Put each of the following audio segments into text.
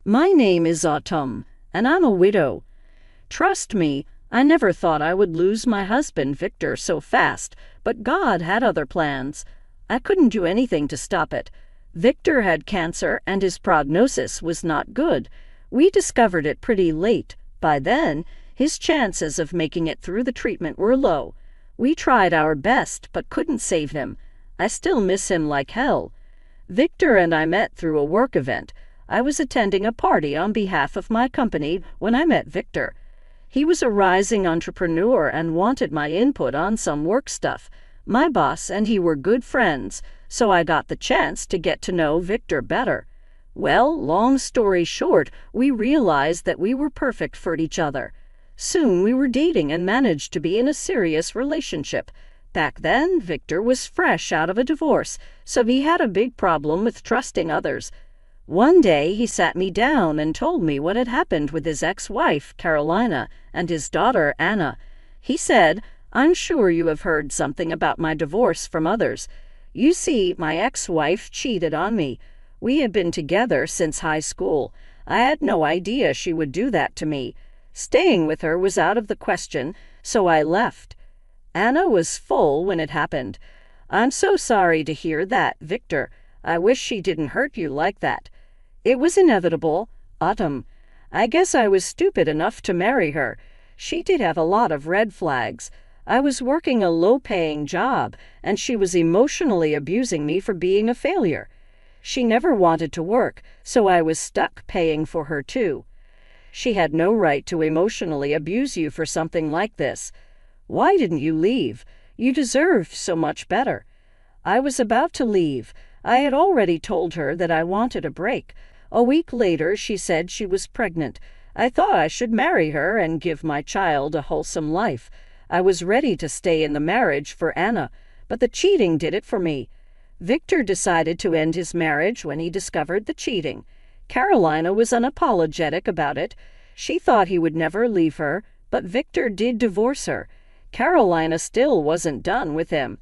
My name is Autumn, and I'm a widow. Trust me, I never thought I would lose my husband Victor so fast, but God had other plans. I couldn't do anything to stop it. Victor had cancer and his prognosis was not good. We discovered it pretty late. By then, his chances of making it through the treatment were low. We tried our best but couldn't save him. I still miss him like hell. Victor and I met through a work event. I was attending a party on behalf of my company when I met Victor. He was a rising entrepreneur and wanted my input on some work stuff. My boss and he were good friends, so I got the chance to get to know Victor better. Well, long story short, we realized that we were perfect for each other. Soon we were dating and managed to be in a serious relationship. Back then, Victor was fresh out of a divorce, so he had a big problem with trusting others. One day he sat me down and told me what had happened with his ex-wife, Carolina, and his daughter, Anna. He said, "I'm sure you have heard something about my divorce from others. You see, my ex-wife cheated on me. We had been together since high school. I had no idea she would do that to me. Staying with her was out of the question, so I left. Anna was full when it happened. I'm so sorry to hear that, Victor. I wish she didn't hurt you like that. It was inevitable, Autumn. I guess I was stupid enough to marry her. She did have a lot of red flags. I was working a low-paying job, and she was emotionally abusing me for being a failure. She never wanted to work, so I was stuck paying for her too. She had no right to emotionally abuse you for something like this. Why didn't you leave? You deserved so much better." I was about to leave. I had already told her that I wanted a break. A week later, she said she was pregnant. I thought I should marry her and give my child a wholesome life. I was ready to stay in the marriage for Anna, but the cheating did it for me. Victor decided to end his marriage when he discovered the cheating. Carolina was unapologetic about it. She thought he would never leave her, but Victor did divorce her. Carolina still wasn't done with him.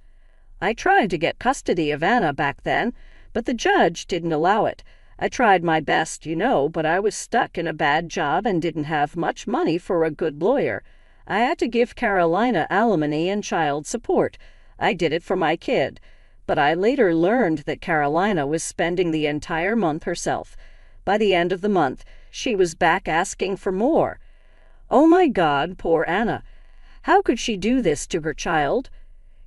I tried to get custody of Anna back then, but the judge didn't allow it. I tried my best, but I was stuck in a bad job and didn't have much money for a good lawyer. I had to give Carolina alimony and child support. I did it for my kid. But I later learned that Carolina was spending the entire month herself. By the end of the month, she was back asking for more. Oh my God, poor Anna. How could she do this to her child?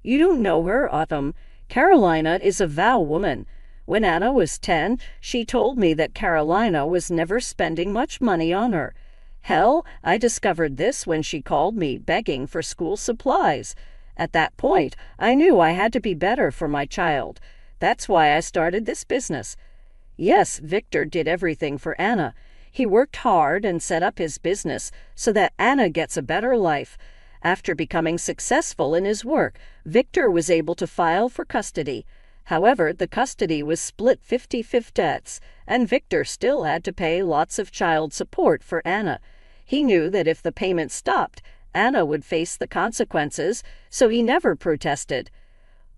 You don't know her, Autumn. Carolina is a vow woman. When Anna was 10, she told me that Carolina was never spending much money on her. Hell, I discovered this when she called me begging for school supplies. At that point, I knew I had to be better for my child. That's why I started this business. Yes, Victor did everything for Anna. He worked hard and set up his business so that Anna gets a better life. After becoming successful in his work, Victor was able to file for custody. However, the custody was split 50-50, and Victor still had to pay lots of child support for Anna. He knew that if the payment stopped, Anna would face the consequences, so he never protested.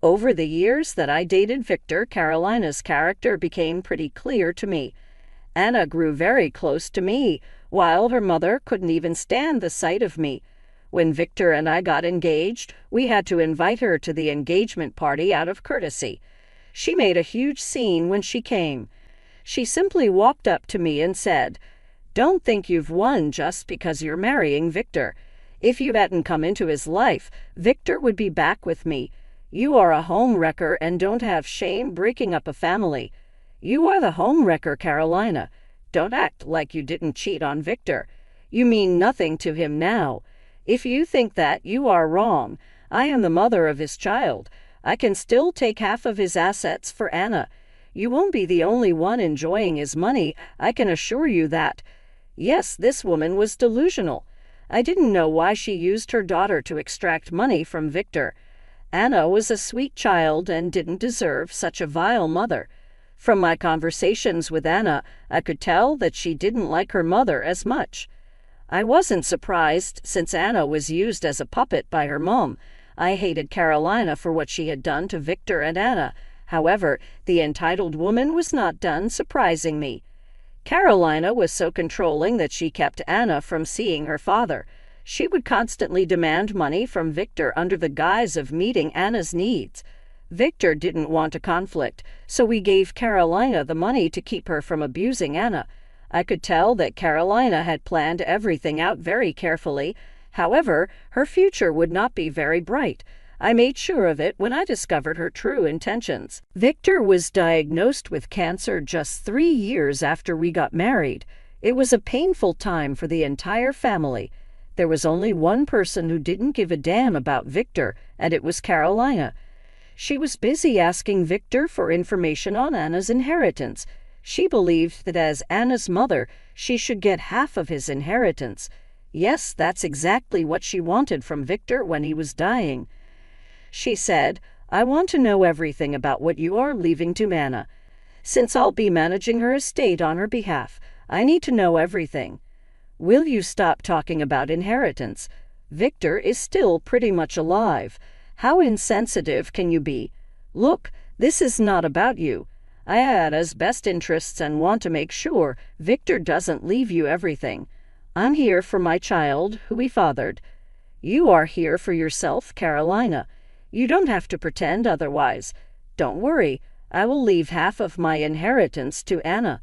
Over the years that I dated Victor, Carolina's character became pretty clear to me. Anna grew very close to me, while her mother couldn't even stand the sight of me. When Victor and I got engaged, we had to invite her to the engagement party out of courtesy. She made a huge scene when she came. She simply walked up to me and said, "Don't think you've won just because you're marrying Victor. If you hadn't come into his life, Victor would be back with me. You are a home wrecker and don't have shame breaking up a family. You are the home wrecker, Carolina. Don't act like you didn't cheat on Victor. You mean nothing to him now. If you think that, you are wrong. I am the mother of his child. I can still take half of his assets for Anna. You won't be the only one enjoying his money, I can assure you that." Yes, this woman was delusional. I didn't know why she used her daughter to extract money from Victor. Anna was a sweet child and didn't deserve such a vile mother. From my conversations with Anna, I could tell that she didn't like her mother as much. I wasn't surprised, since Anna was used as a puppet by her mom. I hated Carolina for what she had done to Victor and Anna. However, the entitled woman was not done surprising me. Carolina was so controlling that she kept Anna from seeing her father. She would constantly demand money from Victor under the guise of meeting Anna's needs. Victor didn't want a conflict, so we gave Carolina the money to keep her from abusing Anna. I could tell that Carolina had planned everything out very carefully. However, her future would not be very bright. I made sure of it when I discovered her true intentions. Victor was diagnosed with cancer just 3 years after we got married. It was a painful time for the entire family. There was only one person who didn't give a damn about Victor, and it was Carolina. She was busy asking Victor for information on Anna's inheritance. She believed that as Anna's mother, she should get half of his inheritance. Yes, that's exactly what she wanted from Victor when he was dying. She said, "I want to know everything about what you are leaving to Anna. Since I'll be managing her estate on her behalf, I need to know everything. Will you stop talking about inheritance? Victor is still pretty much alive. How insensitive can you be? Look, this is not about you. I had Anna's best interests and want to make sure Victor doesn't leave you everything. I'm here for my child, who he fathered. You are here for yourself, Carolina. You don't have to pretend otherwise. Don't worry, I will leave half of my inheritance to Anna."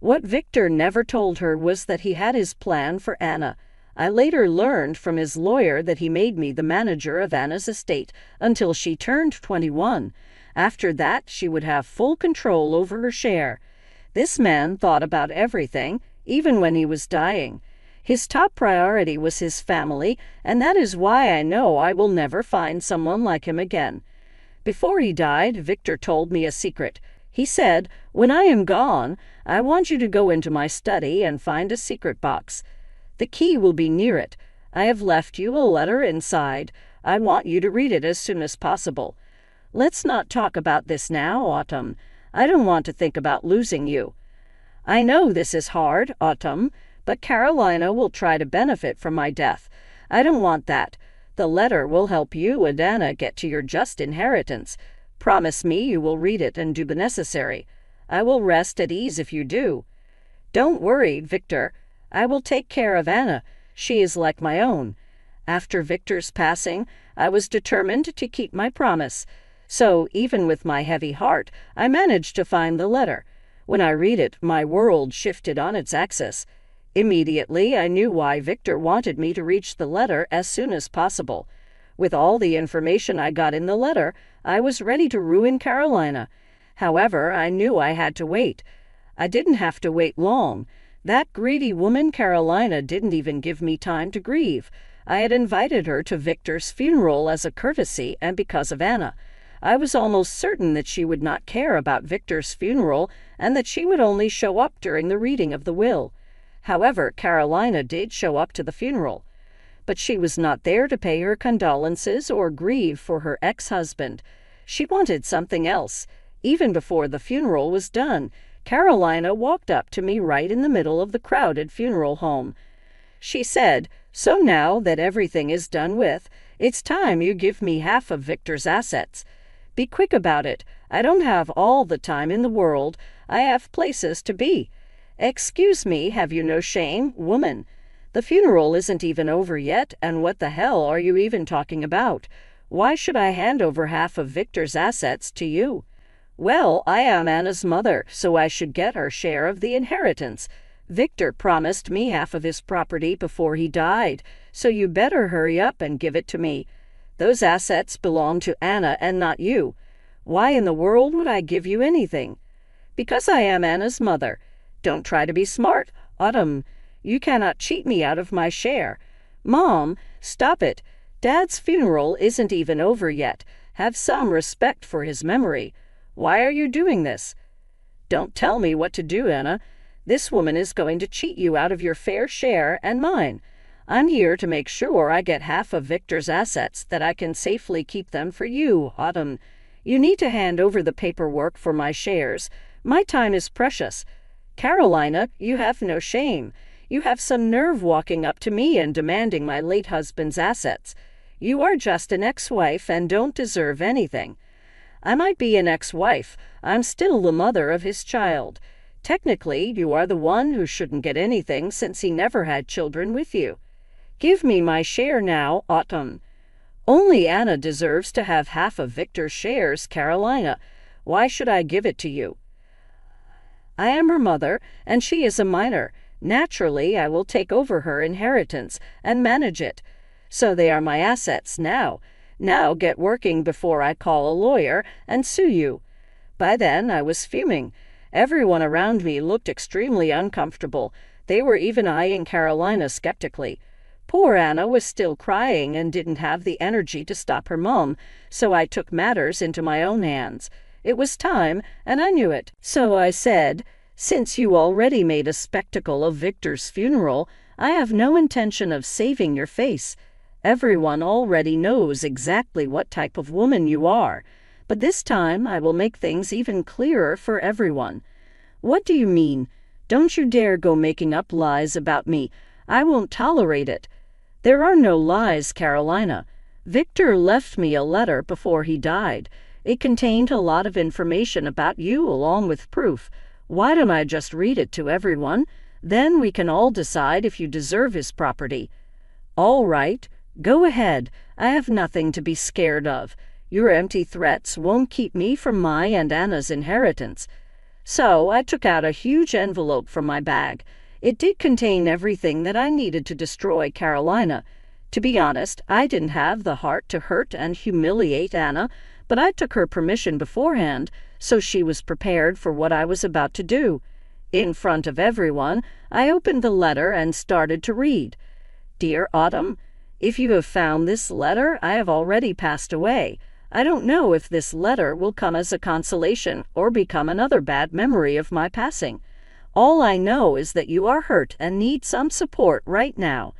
What Victor never told her was that he had his plan for Anna. I later learned from his lawyer that he made me the manager of Anna's estate until she turned 21. After that, she would have full control over her share. This man thought about everything, even when he was dying. His top priority was his family, and that is why I know I will never find someone like him again. Before he died, Victor told me a secret. He said, "When I am gone, I want you to go into my study and find a secret box. The key will be near it. I have left you a letter inside. I want you to read it as soon as possible. Let's not talk about this now, Autumn. I don't want to think about losing you. I know this is hard, Autumn, but Carolina will try to benefit from my death. I don't want that. The letter will help you and Anna get to your just inheritance. Promise me you will read it and do the necessary. I will rest at ease if you do. Don't worry, Victor. I will take care of Anna. She is like my own." After Victor's passing, I was determined to keep my promise. So, even with my heavy heart, I managed to find the letter. When I read it, my world shifted on its axis. Immediately, I knew why Victor wanted me to reach the letter as soon as possible. With all the information I got in the letter, I was ready to ruin Carolina. However, I knew I had to wait. I didn't have to wait long. That greedy woman Carolina didn't even give me time to grieve. I had invited her to Victor's funeral as a courtesy and because of Anna. I was almost certain that she would not care about Victor's funeral and that she would only show up during the reading of the will. However, Carolina did show up to the funeral. But she was not there to pay her condolences or grieve for her ex-husband. She wanted something else. Even before the funeral was done, Carolina walked up to me right in the middle of the crowded funeral home. She said, "So now that everything is done with, it's time you give me half of Victor's assets. Be quick about it. I don't have all the time in the world. I have places to be. Excuse me, have you no shame, woman? The funeral isn't even over yet, and what the hell are you even talking about? Why should I hand over half of Victor's assets to you? Well, I am Anna's mother, so I should get her share of the inheritance. Victor promised me half of his property before he died, so you better hurry up and give it to me. Those assets belong to Anna and not you. Why in the world would I give you anything? Because I am Anna's mother. Don't try to be smart, Autumn. You cannot cheat me out of my share. Mom, stop it. Dad's funeral isn't even over yet. Have some respect for his memory. Why are you doing this? Don't tell me what to do, Anna. This woman is going to cheat you out of your fair share and mine. I'm here to make sure I get half of Victor's assets, that I can safely keep them for you, Autumn. You need to hand over the paperwork for my shares. My time is precious. Carolina, you have no shame. You have some nerve walking up to me and demanding my late husband's assets. You are just an ex-wife and don't deserve anything. I might be an ex-wife. I'm still the mother of his child. Technically, you are the one who shouldn't get anything since he never had children with you. Give me my share now, Autumn. Only Anna deserves to have half of Victor's shares, Carolina. Why should I give it to you? I am her mother, and she is a minor. Naturally, I will take over her inheritance and manage it. So they are my assets now. Now get working before I call a lawyer and sue you. By then, I was fuming. Everyone around me looked extremely uncomfortable. They were even eyeing Carolina skeptically. Poor Anna was still crying and didn't have the energy to stop her mom, so I took matters into my own hands. It was time, and I knew it. So I said, "Since you already made a spectacle of Victor's funeral, I have no intention of saving your face. Everyone already knows exactly what type of woman you are. But this time I will make things even clearer for everyone." "What do you mean? Don't you dare go making up lies about me. I won't tolerate it." "There are no lies, Carolina. Victor left me a letter before he died. It contained a lot of information about you along with proof. Why don't I just read it to everyone? Then we can all decide if you deserve his property." "All right. Go ahead. I have nothing to be scared of. Your empty threats won't keep me from my and Anna's inheritance." So I took out a huge envelope from my bag. It did contain everything that I needed to destroy Carolina. To be honest, I didn't have the heart to hurt and humiliate Anna, but I took her permission beforehand, so she was prepared for what I was about to do. In front of everyone, I opened the letter and started to read. "Dear Autumn, if you have found this letter, I have already passed away. I don't know if this letter will come as a consolation or become another bad memory of my passing. All I know is that you are hurt and need some support right now.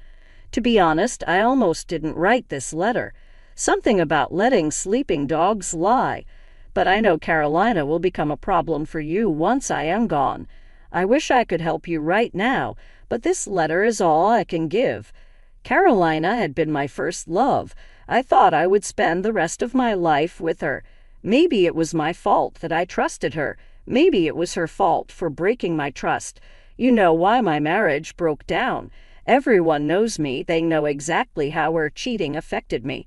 To be honest, I almost didn't write this letter. Something about letting sleeping dogs lie. But I know Carolina will become a problem for you once I am gone. I wish I could help you right now, but this letter is all I can give. Carolina had been my first love. I thought I would spend the rest of my life with her. Maybe it was my fault that I trusted her. Maybe it was her fault for breaking my trust. You know why my marriage broke down. Everyone knows me. They know exactly how her cheating affected me.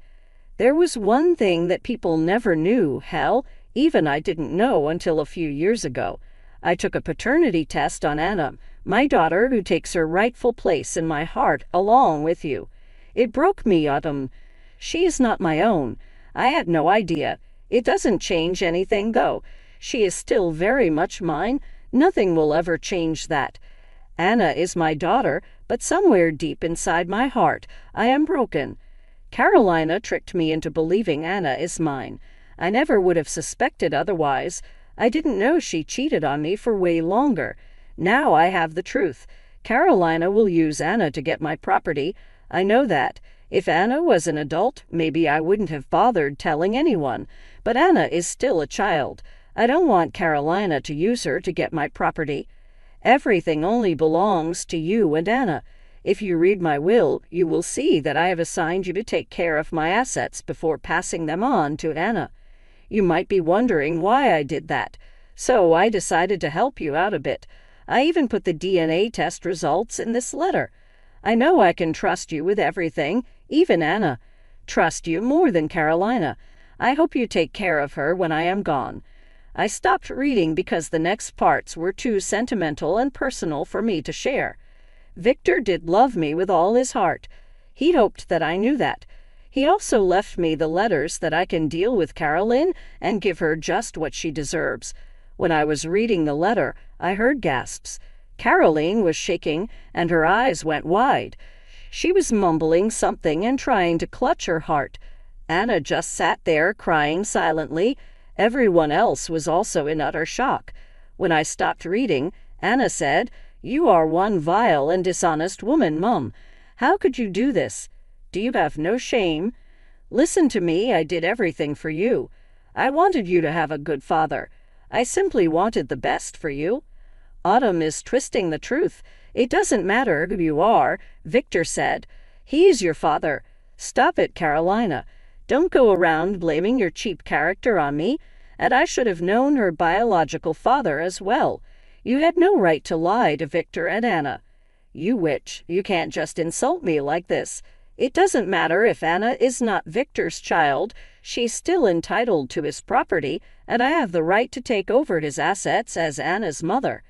There was one thing that people never knew, hell, even I didn't know until a few years ago. I took a paternity test on Anna, my daughter who takes her rightful place in my heart along with you. It broke me, Autumn. She is not my own. I had no idea. It doesn't change anything, though. She is still very much mine. Nothing will ever change that. Anna is my daughter, but somewhere deep inside my heart, I am broken. Carolina tricked me into believing Anna is mine. I never would have suspected otherwise. I didn't know she cheated on me for way longer. Now I have the truth. Carolina will use Anna to get my property. I know that. If Anna was an adult, maybe I wouldn't have bothered telling anyone. But Anna is still a child. I don't want Carolina to use her to get my property. Everything only belongs to you and Anna. If you read my will, you will see that I have assigned you to take care of my assets before passing them on to Anna. You might be wondering why I did that. So I decided to help you out a bit. I even put the DNA test results in this letter. I know I can trust you with everything, even Anna. Trust you more than Carolina. I hope you take care of her when I am gone. I stopped reading because the next parts were too sentimental and personal for me to share. Victor did love me with all his heart. He hoped that I knew that. He also left me the letters that I can deal with Carolyn and give her just what she deserves. When I was reading the letter, I heard gasps. Caroline was shaking, and her eyes went wide. She was mumbling something and trying to clutch her heart. Anna just sat there crying silently. Everyone else was also in utter shock. When I stopped reading, Anna said, "You are one vile and dishonest woman, Mum. How could you do this? Do you have no shame? Listen to me, I did everything for you. I wanted you to have a good father. I simply wanted the best for you." Autumn is twisting the truth. It doesn't matter who you are, Victor said. He's your father. Stop it, Carolina. Don't go around blaming your cheap character on me. And I should have known her biological father as well. You had no right to lie to Victor and Anna. You witch, you can't just insult me like this. It doesn't matter if Anna is not Victor's child. She's still entitled to his property, and I have the right to take over his assets as Anna's mother.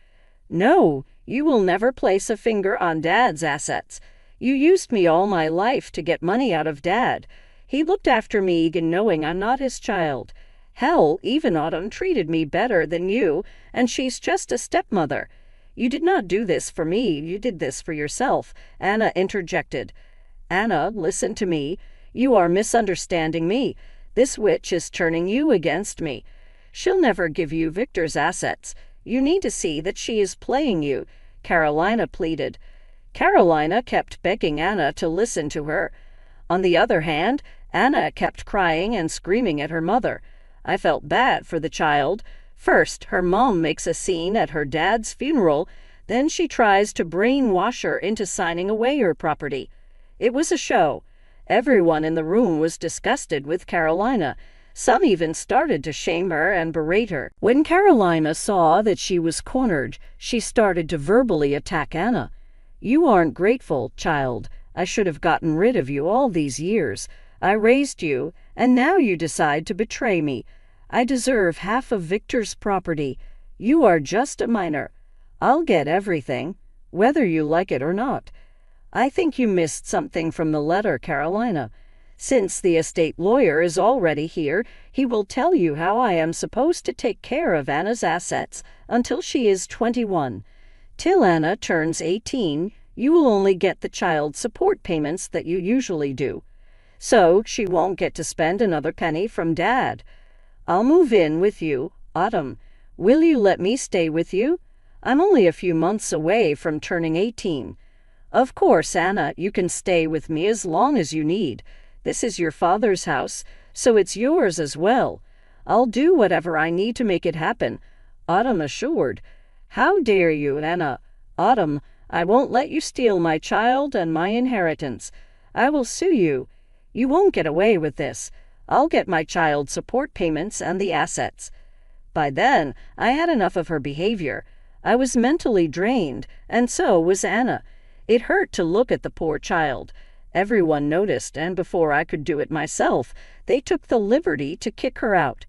No, you will never place a finger on Dad's assets. You used me all my life to get money out of Dad. He looked after me knowing I'm not his child. Hell, even Autumn treated me better than you, and she's just a stepmother. You did not do this for me, you did this for yourself," Anna interjected. "Anna, listen to me. You are misunderstanding me. This witch is turning you against me. She'll never give you Victor's assets. You need to see that she is playing you," Carolina pleaded. Carolina kept begging Anna to listen to her. On the other hand, Anna kept crying and screaming at her mother. I felt bad for the child. First, her mom makes a scene at her dad's funeral. Then she tries to brainwash her into signing away her property. It was a show. Everyone in the room was disgusted with Carolina. Some even started to shame her and berate her. When Carolina saw that she was cornered, she started to verbally attack Anna. "You aren't grateful, child. I should have gotten rid of you all these years. I raised you, and now you decide to betray me. I deserve half of Victor's property. You are just a minor. I'll get everything, whether you like it or not." "I think you missed something from the letter, Carolina. Since the estate lawyer is already here, he will tell you how I am supposed to take care of Anna's assets until she is 21. Till Anna turns 18, you will only get the child support payments that you usually do. So she won't get to spend another penny from Dad. I'll move in with you, Autumn. Will you let me stay with you? I'm only a few months away from turning 18. Of course, Anna, you can stay with me as long as you need. This is your father's house, so it's yours as well. I'll do whatever I need to make it happen," Autumn assured. "How dare you, Anna? Autumn, I won't let you steal my child and my inheritance. I will sue you. You won't get away with this. I'll get my child support payments and the assets." By then, I had enough of her behavior. I was mentally drained, and so was Anna. It hurt to look at the poor child. Everyone noticed, and before I could do it myself, they took the liberty to kick her out.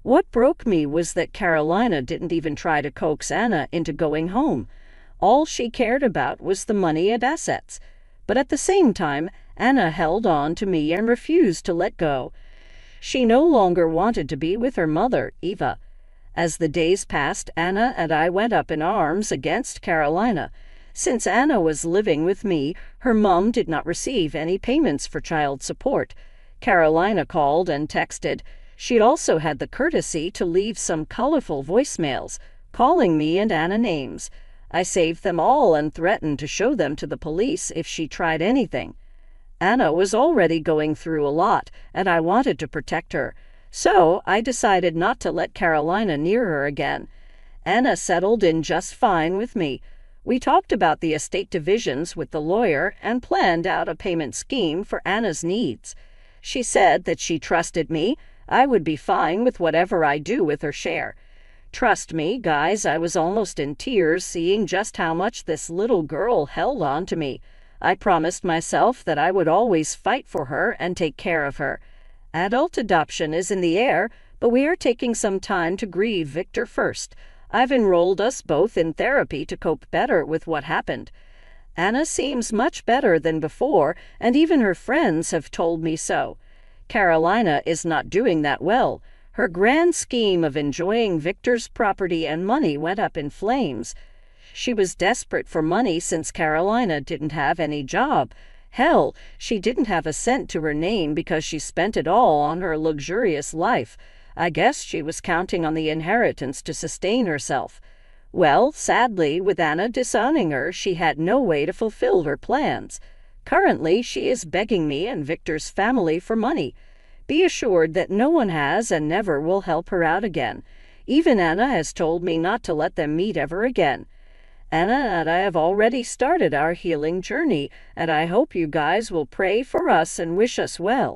What broke me was that Carolina didn't even try to coax Anna into going home. All she cared about was the money and assets. But at the same time, Anna held on to me and refused to let go. She no longer wanted to be with her mother, Eva. As the days passed, Anna and I went up in arms against Carolina. Since Anna was living with me, her mom did not receive any payments for child support. Carolina called and texted. She'd also had the courtesy to leave some colorful voicemails, calling me and Anna names. I saved them all and threatened to show them to the police if she tried anything. Anna was already going through a lot, and I wanted to protect her. So I decided not to let Carolina near her again. Anna settled in just fine with me. We talked about the estate divisions with the lawyer and planned out a payment scheme for Anna's needs. She said that she trusted me. I would be fine with whatever I do with her share. Trust me, guys, I was almost in tears seeing just how much this little girl held on to me. I promised myself that I would always fight for her and take care of her. Adult adoption is in the air, but we are taking some time to grieve Victor first. I've enrolled us both in therapy to cope better with what happened. Anna seems much better than before, and even her friends have told me so. Carolina is not doing that well. Her grand scheme of enjoying Victor's property and money went up in flames. She was desperate for money since Carolina didn't have any job. Hell, she didn't have a cent to her name because she spent it all on her luxurious life. I guess she was counting on the inheritance to sustain herself. Well, sadly, with Anna disowning her, she had no way to fulfill her plans. Currently, she is begging me and Victor's family for money. Be assured that no one has and never will help her out again. Even Anna has told me not to let them meet ever again. Anna and I have already started our healing journey, and I hope you guys will pray for us and wish us well.